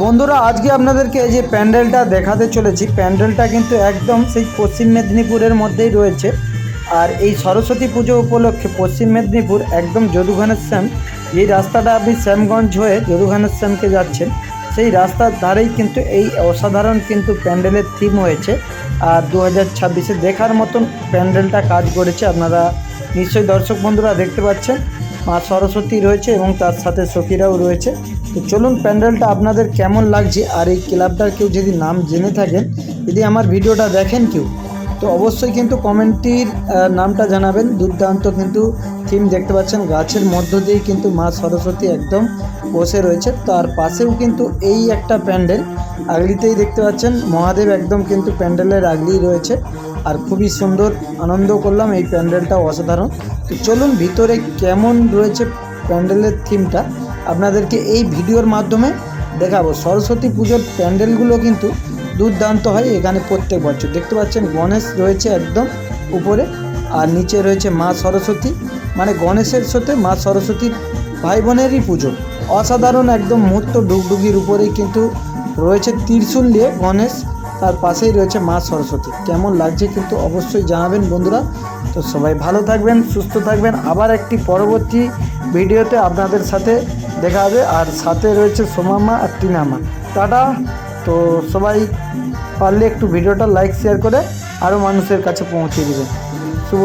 বন্ধুরা আজকে আপনাদেরকে এই যে প্যান্ডেলটা দেখাতে চলেছি, প্যান্ডেলটা কিন্তু একদম সেই পশ্চিম মেদিনীপুরের মধ্যেই রয়েছে। আর এই সরস্বতী পুজো উপলক্ষে পশ্চিম মেদিনীপুর একদম যদুঘানেশ্বর, এই রাস্তাটা আপনি শ্যামগঞ্জ হয়ে যদুঘানেশ্বরকে যাচ্ছেন, সেই রাস্তার ধারেই কিন্তু এই অসাধারণ কিন্তু প্যান্ডেলের থিম হয়েছে। আর 2026-এ দেখার মতন প্যান্ডেলটা কাজ করেছে। আপনারা নিশ্চয়ই দর্শক বন্ধুরা দেখতে পাচ্ছেন, মা সরস্বতী রয়েছে এবং তার সাথে সখীরাও রয়েছে। তো চলুন প্যান্ডেলটা আপনাদের কেমন লাগছে, আর এই ক্লাবটার কেউ যদি নাম জেনে থাকেন, যদি আমার ভিডিওটা দেখেন কেউ, তো অবশ্যই কিন্তু কমেন্টের নামটা জানাবেন। দুর্দান্ত কিন্তু থিম দেখতে পাচ্ছেন, গাছের মধ্য দিয়েই কিন্তু মা সরস্বতী একদম বসে রয়েছে। তার পাশেও কিন্তু এই একটা প্যান্ডেল আগলিতেই দেখতে পাচ্ছেন, মহাদেব একদম কিন্তু প্যান্ডেলের আগলেই রয়েছে। আর খুবই সুন্দর আনন্দ করলাম, এই প্যান্ডেলটা অসাধারণ। তো চলুন ভিতরে কেমন রয়েছে প্যান্ডেলের থিমটা আপনাদেরকে এই ভিডিওর মাধ্যমে দেখাবো। সরস্বতী পুজোর প্যান্ডেলগুলো কিন্তু দুর্দান্ত হয় এখানে প্রত্যেক বছর। দেখতে পাচ্ছেন গণেশ রয়েছে একদম উপরে, আর নিচে রয়েছে মা সরস্বতী, মানে গণেশের সাথে মা সরস্বতীর ভাই বোনেরই পুজো। অসাধারণ একদম মুহূর্ত, ডুগডুগির উপরেই কিন্তু রয়েছে ত্রিশূল নিয়ে গণেশ, তার পাশেই রয়েছে মা সরস্বতী। কেমন লাগছে কিন্তু অবশ্যই জানাবেন বন্ধুরা। তো সবাই ভালো থাকবেন, সুস্থ থাকবেন। আবার একটি পরবর্তী ভিডিওতে আপনাদের সাথে দেখা হবে। আর সাথে রয়েছে সোমামা আর টিনামা। টাটা। তো সবাই পারলে একটু ভিডিওটা লাইক শেয়ার করে আরও মানুষের কাছে পৌঁছে দেবেন। শুভ